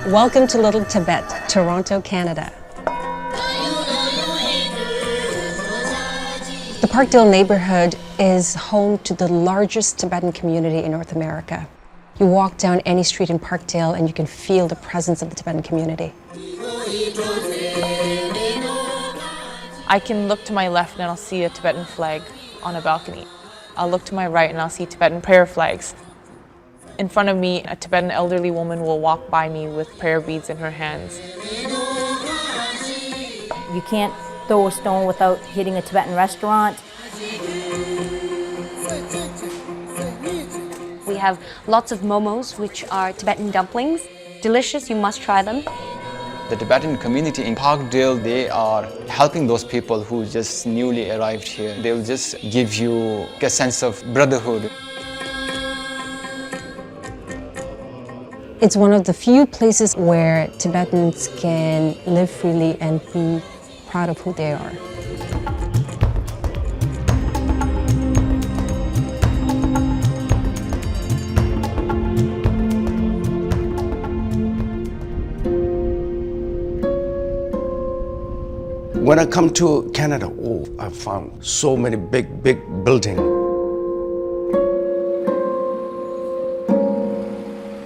Welcome to Little Tibet, Toronto, Canada. The Parkdale neighborhood is home to the largest Tibetan community in North America. You walk down any street in Parkdale and you can feel the presence of the Tibetan community. I can look to my left and I'll see a Tibetan flag on a balcony. I'll look to my right and I'll see Tibetan prayer flags. In front of me, a Tibetan elderly woman will walk by me with prayer beads in her hands. You can't throw a stone without hitting a Tibetan restaurant. We have lots of momos, which are Tibetan dumplings. Delicious, you must try them. The Tibetan community in Parkdale, they are helping those people who just newly arrived here. They'll just give you a sense of brotherhood. It's one of the few places where Tibetans can live freely and be proud of who they are. When I come to Canada, I found so many big buildings.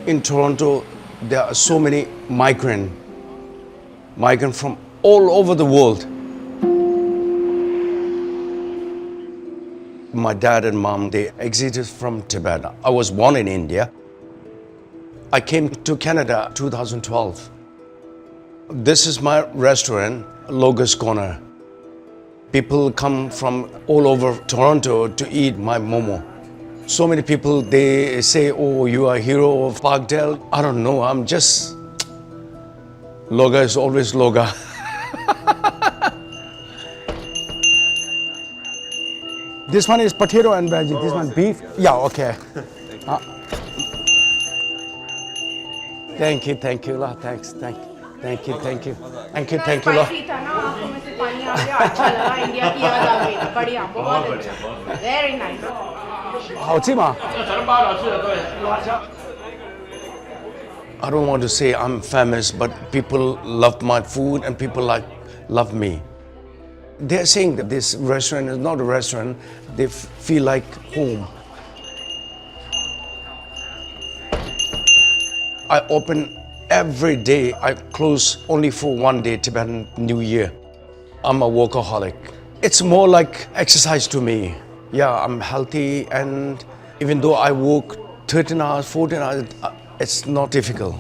In Toronto, there are so many migrants from all over the world. My dad and mom, they exited from Tibet. I was born in India. I came to Canada 2012. This is my restaurant, Logus Corner. People come from all over Toronto to eat my momo. So many people, they say, oh, you are a hero of Parkdale. I don't know, I'm just... Loga is always Loga. This one is potato and veggie, this one beef. Yeah, okay. Thank you, thanks, thank you, Lord. Very nice. 好吃吗? I don't want to say I'm famous, but people love my food and people love me. They're saying that this restaurant is not a restaurant, they feel like home. I open every day, I close only for one day, Tibetan New Year. I'm a workaholic. It's more like exercise to me. Yeah, I'm healthy, and even though I work 13 hours, 14 hours, it's not difficult.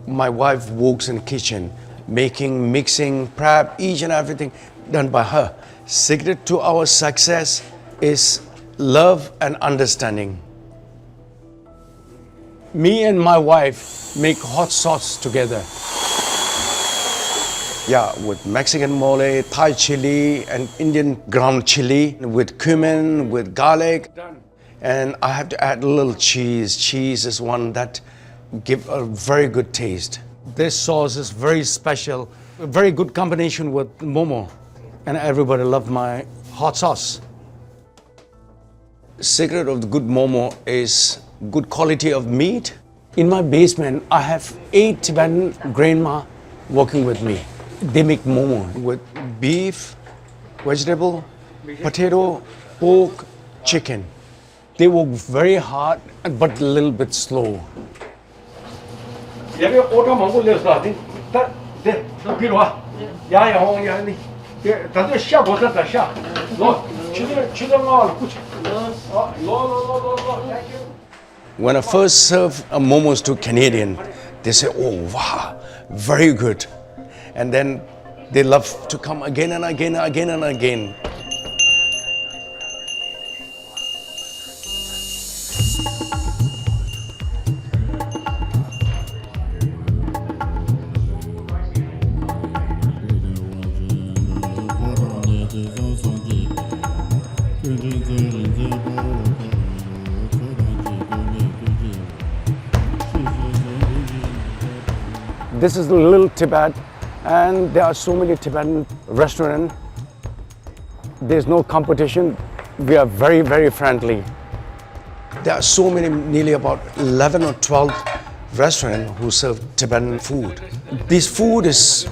My wife works in the kitchen, making, mixing, prep, each and everything done by her. Secret to our success is love and understanding. Me and my wife make hot sauce together. Yeah, with Mexican mole, Thai chili, and Indian ground chili, with cumin, with garlic. And I have to add a little cheese. Cheese is one that gives a very good taste. This sauce is very special, a very good combination with momo. And everybody loves my hot sauce. Secret of the good momo is good quality of meat. In my basement, I have 8 Tibetan grandma working with me. They make momo with beef, vegetable, potato, pork, chicken. They work very hard, but a little bit slow. When I first serve momos to Canadian, they say, oh wow, very good. And then they love to come again and again and again and again. This is little Tibet, and there are so many Tibetan restaurants. There's no competition. We are very, very friendly. There are so many, nearly about 11 or 12 restaurants who serve Tibetan food. This food is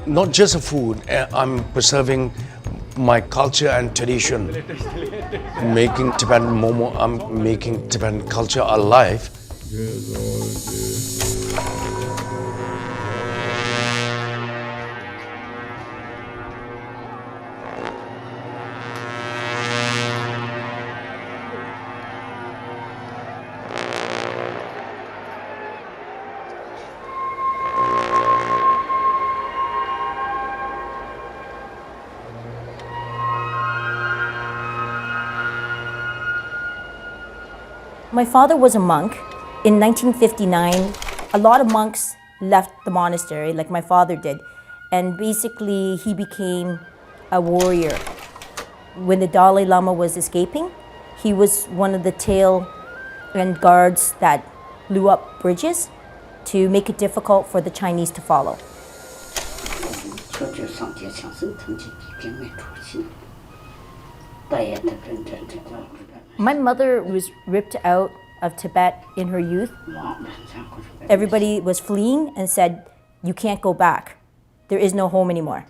not just a food. I'm preserving my culture and tradition. Making Tibetan momo, I'm making Tibetan culture alive. My father was a monk. In 1959, a lot of monks left the monastery, like my father did, and basically he became a warrior. When the Dalai Lama was escaping, he was one of the tail and guards that blew up bridges to make it difficult for the Chinese to follow. My mother was ripped out of Tibet in her youth. Everybody was fleeing and said, "You can't go back. There is no home anymore."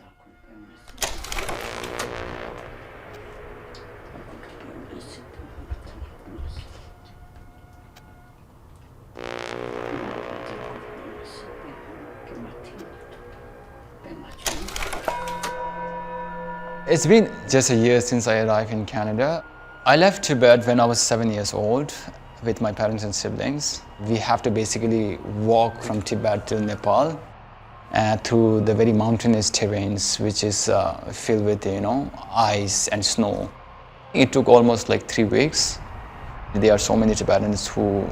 It's been just a year since I arrived in Canada. I left Tibet when I was 7 years old with my parents and siblings. We have to basically walk from Tibet to Nepal through the very mountainous terrains, which is filled with, ice and snow. It took almost like 3 weeks. There are so many Tibetans who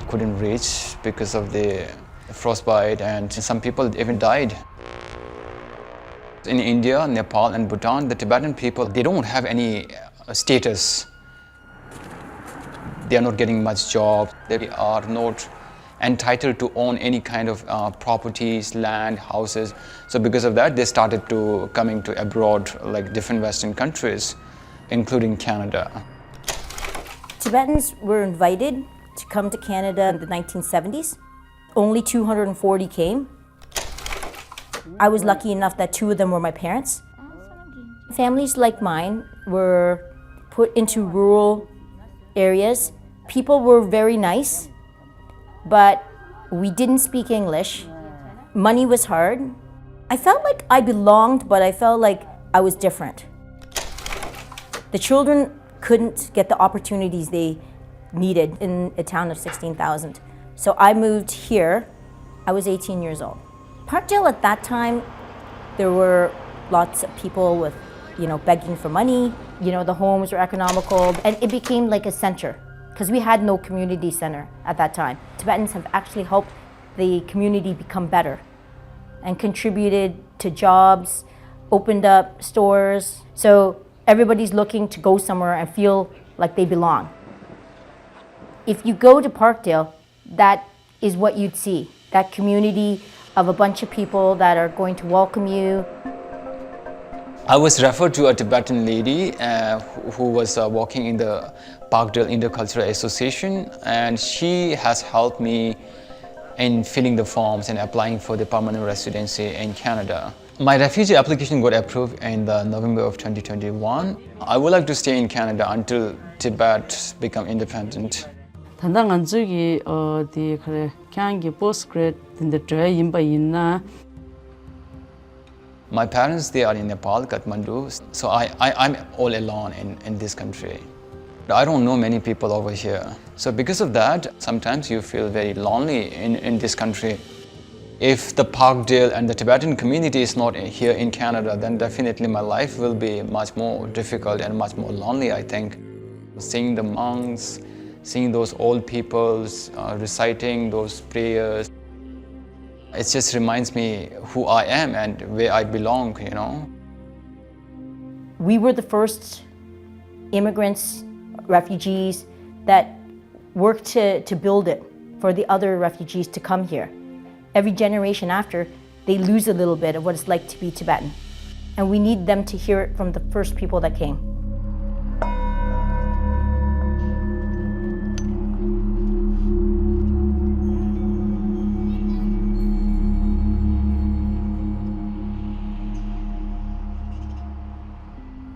couldn't reach because of the frostbite, and some people even died. In India, Nepal and Bhutan, the Tibetan people, they don't have any status. They are not getting much job. They are not entitled to own any kind of properties, land, houses. So because of that, they started to coming to abroad, like different Western countries, including Canada. Tibetans were invited to come to Canada in the 1970s. Only 240 came. I was lucky enough that 2 of them were my parents. Families like mine were put into rural areas. People were very nice, but we didn't speak English. Money was hard. I felt like I belonged, but I felt like I was different. The children couldn't get the opportunities they needed in a town of 16,000. So I moved here. I was 18 years old. Parkdale at that time, there were lots of people with, begging for money. The homes were economical, and it became like a center because we had no community center at that time. Tibetans have actually helped the community become better and contributed to jobs, opened up stores. So everybody's looking to go somewhere and feel like they belong. If you go to Parkdale, that is what you'd see, that community of a bunch of people that are going to welcome you. I was referred to a Tibetan lady who was working in the Parkdale Intercultural Association, and she has helped me in filling the forms and applying for the permanent residency in Canada. My refugee application got approved in the November of 2021. I would like to stay in Canada until Tibet become independent. 단당한 적이 어디 그래 그냥기 postgrade인데 저 임바 있나. My parents, they are in Nepal, Kathmandu, so I'm all alone in this country. I don't know many people over here. So because of that, sometimes you feel very lonely in this country. If the Parkdale and the Tibetan community is not here in Canada, then definitely my life will be much more difficult and much more lonely, I think. Seeing the monks, seeing those old people reciting those prayers, it just reminds me who I am and where I belong, We were the first immigrants, refugees that worked to build it for the other refugees to come here. every generation after, they lose a little bit of what it's like to be Tibetan. And we need them to hear it from the first people that came.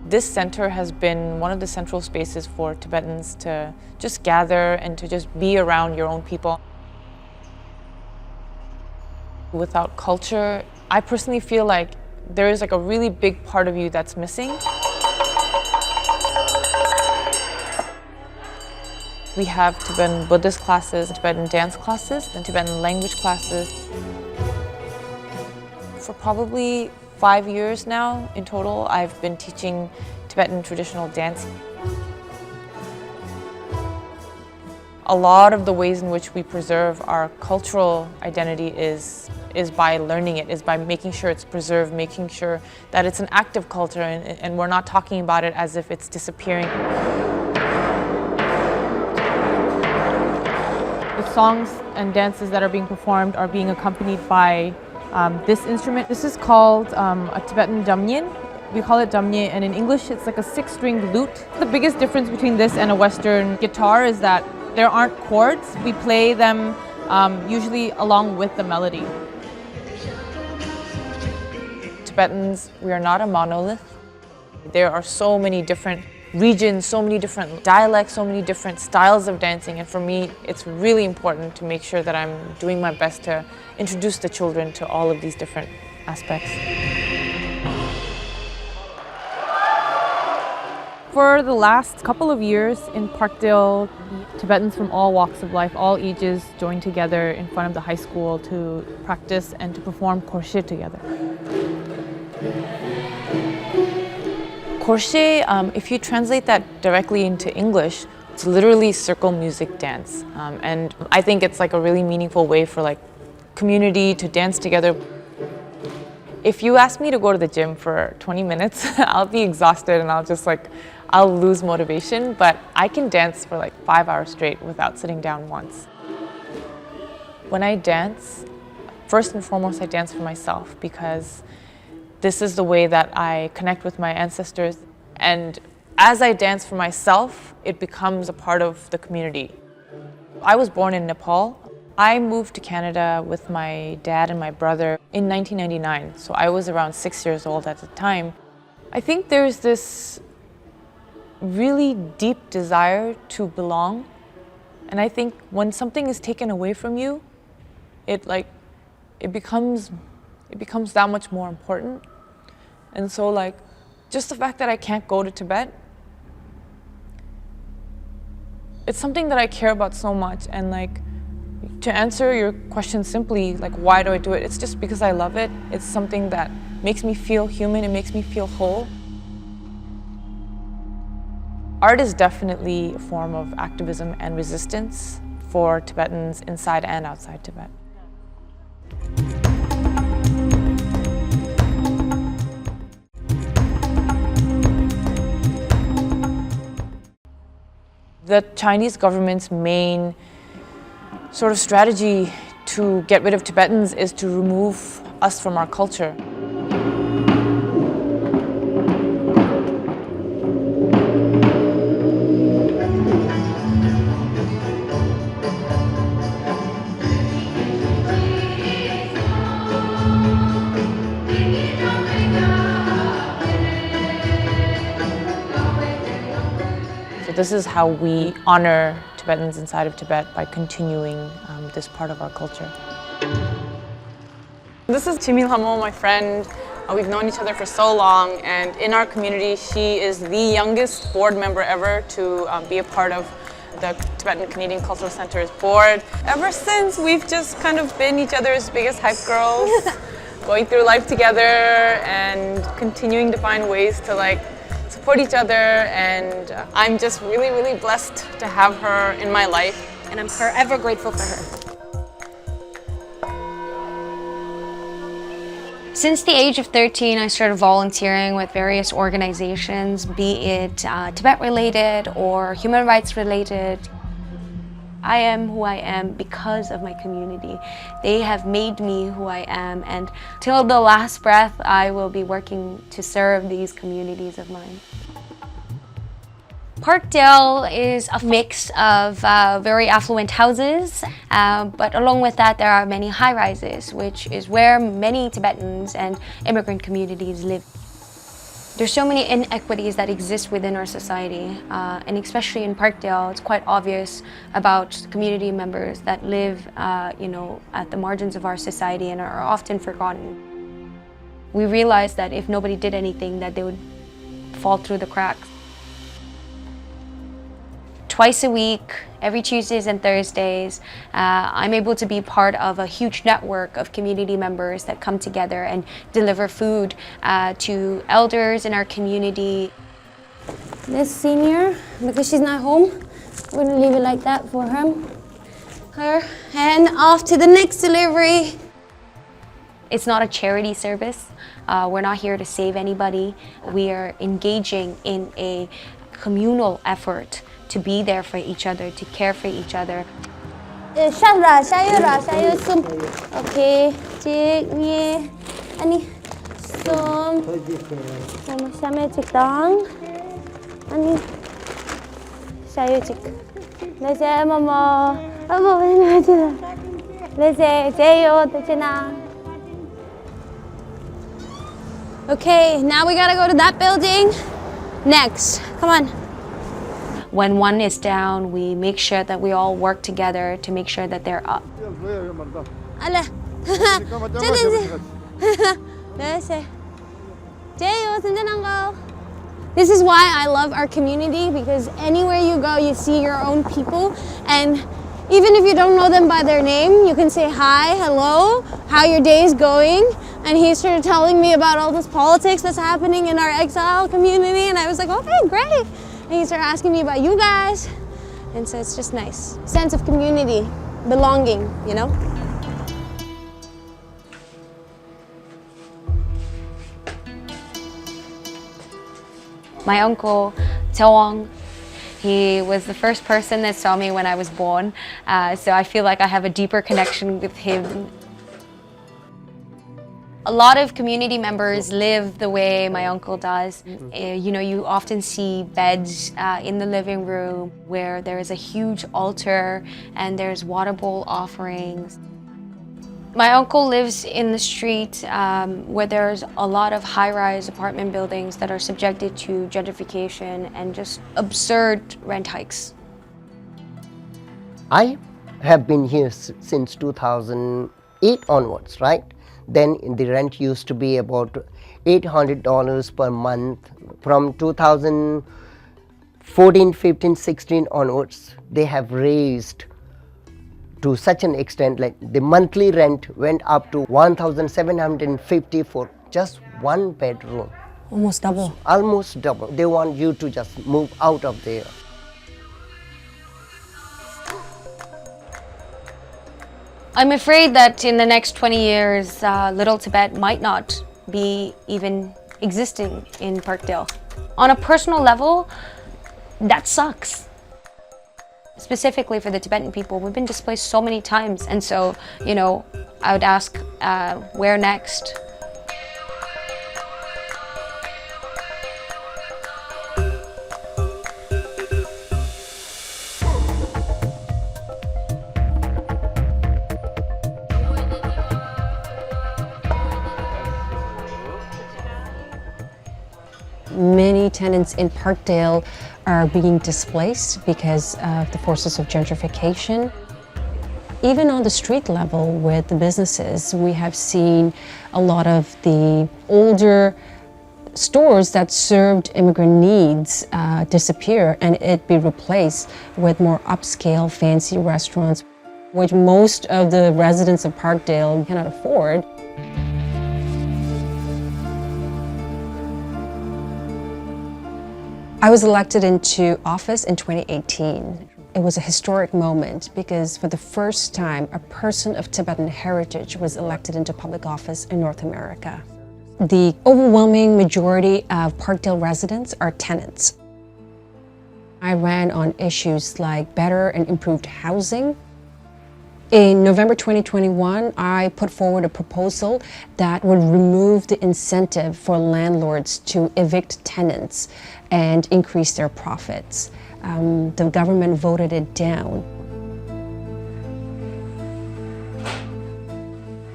This center has been one of the central spaces for Tibetans to just gather and to just be around your own people. Without culture, I personally feel like there is like a really big part of you that's missing. We have Tibetan Buddhist classes, Tibetan dance classes, and Tibetan language classes. For probably 5 years now in total, I've been teaching Tibetan traditional dance. A lot of the ways in which we preserve our cultural identity is by learning it, is by making sure it's preserved, making sure that it's an active culture and we're not talking about it as if it's disappearing. The songs and dances that are being performed are being accompanied by this instrument. This is called a Tibetan damnyin. We call it damnyin, and in English it's like a 6-string lute. The biggest difference between this and a Western guitar is that there aren't chords. We play them usually along with the melody. Tibetans, we are not a monolith. There are so many different regions, so many different dialects, so many different styles of dancing, and for me it's really important to make sure that I'm doing my best to introduce the children to all of these different aspects. For the last couple of years in Parkdale, Tibetans from all walks of life, all ages, joined together in front of the high school to practice and to perform korshe together. Korshe, if you translate that directly into English, it's literally circle music dance. And I think it's like a really meaningful way for like community to dance together. If you ask me to go to the gym for 20 minutes, I'll be exhausted and I'll lose motivation, but I can dance for like 5 hours straight without sitting down once. When I dance, first and foremost, I dance for myself because this is the way that I connect with my ancestors. And as I dance for myself, it becomes a part of the community. I was born in Nepal. I moved to Canada with my dad and my brother in 1999, so I was around 6 years old at the time. I think there's this really deep desire to belong, and I think when something is taken away from you, it becomes that much more important. And so like just the fact that I can't go to Tibet, it's something that I care about so much. And like, to answer your question simply, like why do I do it? It's just because I love it. It's something that makes me feel human, it makes me feel whole. Art is definitely a form of activism and resistance for Tibetans inside and outside Tibet. The Chinese government's main sort of strategy to get rid of Tibetans is to remove us from our culture. This is how we honor Tibetans inside of Tibet, by continuing this part of our culture. This is Chimil Hamo, my friend. We've known each other for so long, and in our community, she is the youngest board member ever to be a part of the Tibetan Canadian Cultural Center's board. Ever since, we've just kind of been each other's biggest hype girls, going through life together and continuing to find ways to support each other, and I'm just really, really blessed to have her in my life. And I'm forever grateful for her. Since the age of 13, I started volunteering with various organizations, be it Tibet-related or human rights-related. I am who I am because of my community. They have made me who I am, and till the last breath, I will be working to serve these communities of mine. Parkdale is a mix of very affluent houses, but along with that there are many high-rises, which is where many Tibetans and immigrant communities live. There's so many inequities that exist within our society, and especially in Parkdale, it's quite obvious about community members that live, at the margins of our society and are often forgotten. We realized that if nobody did anything, that they would fall through the cracks. Twice a week, every Tuesdays and Thursdays, I'm able to be part of a huge network of community members that come together and deliver food to elders in our community. This senior, because she's not home, we're gonna leave it like that for her, and off to the next delivery. It's not a charity service. We're not here to save anybody. We are engaging in a communal effort to be there for each other, to care for each other. Okay, chị nghe anh sum, sama sama chị đón, anh sayo chị, lấy xe mama, mama bên chị, lấy xe 제요 되잖아. Okay, now we gotta go to that building. Next, come on. When one is down, we make sure that we all work together to make sure that they're up. This is why I love our community, because anywhere you go, you see your own people, and even if you don't know them by their name, you can say hi, hello, how your day is going. And he started telling me about all this politics that's happening in our exile community, and I was like, okay, great. And he started asking me about you guys, and so it's just nice. Sense of community, belonging, you know? My uncle, Tewong, he was the first person that saw me when I was born, so I feel like I have a deeper connection with him. A lot of community members live the way my uncle does. You often see beds in the living room where there is a huge altar and there's water bowl offerings. My uncle lives in the street where there's a lot of high-rise apartment buildings that are subjected to gentrification and just absurd rent hikes. I have been here since 2008 onwards, right? Then the rent used to be about $800 per month. From 2014, 15, 16 onwards, they have raised to such an extent, like the monthly rent went up to $1,750 for just one bedroom. Almost double. Almost double. They want you to just move out of there. I'm afraid that in the next 20 years, Little Tibet might not be even existing in Parkdale. On a personal level, that sucks. Specifically for the Tibetan people, we've been displaced so many times, and so, I would ask, where next? Many tenants in Parkdale are being displaced because of the forces of gentrification. Even on the street level with the businesses, we have seen a lot of the older stores that served immigrant needs disappear and it be replaced with more upscale, fancy restaurants, which most of the residents of Parkdale cannot afford. I was elected into office in 2018. It was a historic moment because for the first time, a person of Tibetan heritage was elected into public office in North America. The overwhelming majority of Parkdale residents are tenants. I ran on issues like better and improved housing. In November 2021, I put forward a proposal that would remove the incentive for landlords to evict tenants and increase their profits. The government voted it down.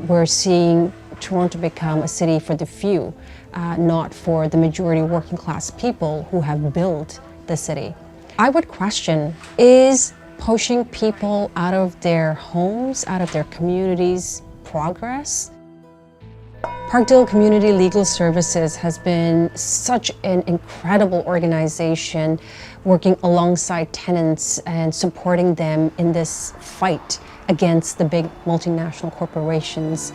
We're seeing Toronto become a city for the few, not for the majority working class people who have built the city. I would question, is pushing people out of their homes, out of their communities, progress? Parkdale Community Legal Services has been such an incredible organization working alongside tenants and supporting them in this fight against the big multinational corporations.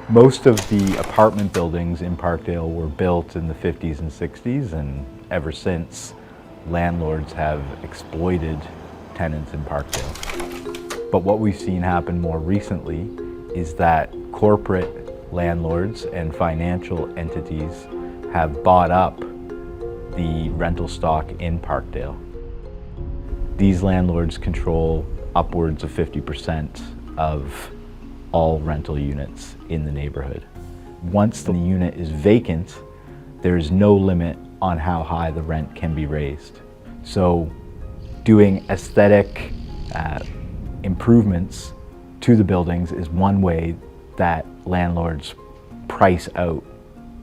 Most of the apartment buildings in Parkdale were built in the 50s and 60s, and ever since, landlords have exploited tenants in Parkdale. But what we've seen happen more recently is that corporate landlords and financial entities have bought up the rental stock in Parkdale. These landlords control upwards of 50% of all rental units in the neighborhood. Once the unit is vacant, there is no limit on how high the rent can be raised. So doing aesthetic improvements to the buildings is one way that landlords price out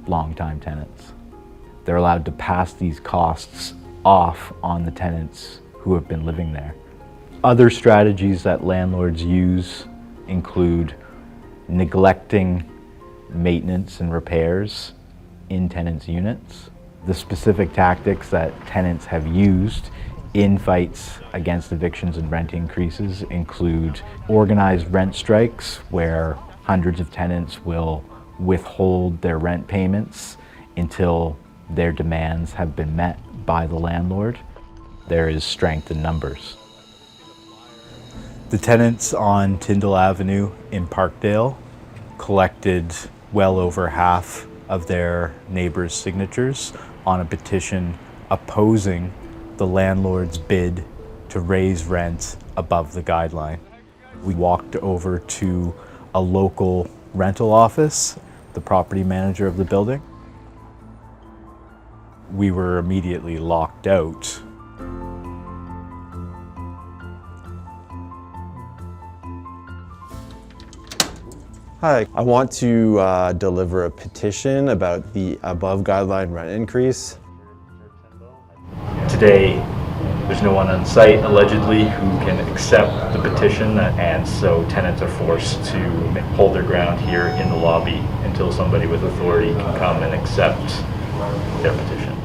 long-time tenants. They're allowed to pass these costs off on the tenants who have been living there. Other strategies that landlords use include neglecting maintenance and repairs in tenants' units. The specific tactics that tenants have used in fights against evictions and rent increases include organized rent strikes, where hundreds of tenants will withhold their rent payments until their demands have been met by the landlord. There is strength in numbers. The tenants on Tyndall Avenue in Parkdale collected well over half of their neighbors' signatures on a petition opposing the landlord's bid to raise rent above the guideline. We walked over to a local rental office, the property manager of the building. We were immediately locked out. Hi, I want to deliver a petition about the above guideline rent increase. Today, there's no one on site, allegedly, who can accept the petition, and so tenants are forced to hold their ground here in the lobby until somebody with authority can come and accept their petition.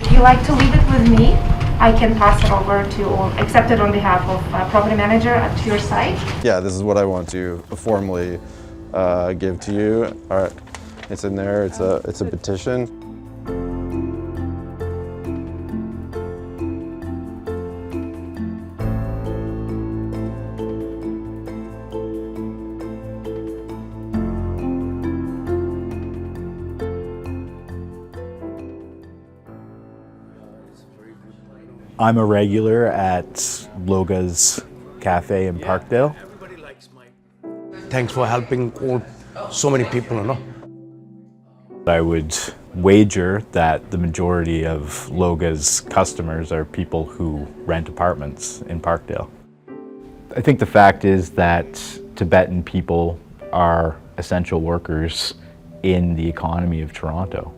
If you like to leave it with me, I can pass it over to, or accept it on behalf of property manager at your site. Yeah, this is what I want to formally give to you. All right, it's in there. It's a petition. I'm a regular at Loga's Cafe in Parkdale. Thanks for helping so many people, you know. I would wager that the majority of Loga's customers are people who rent apartments in Parkdale. I think the fact is that Tibetan people are essential workers in the economy of Toronto.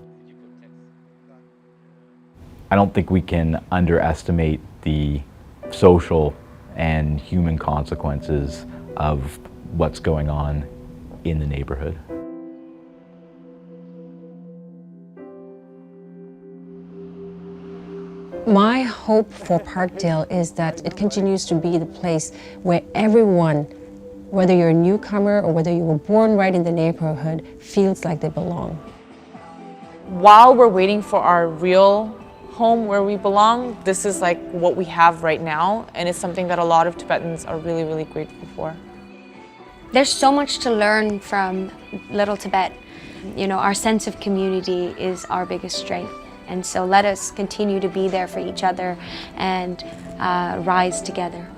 I don't think we can underestimate the social and human consequences of what's going on in the neighborhood. My hope for Parkdale is that it continues to be the place where everyone, whether you're a newcomer or whether you were born right in the neighborhood, feels like they belong. While we're waiting for our real home where we belong, this is like what we have right now, and it's something that a lot of Tibetans are really, really grateful for. There's so much to learn from Little Tibet. You know, our sense of community is our biggest strength. And so let us continue to be there for each other and rise together.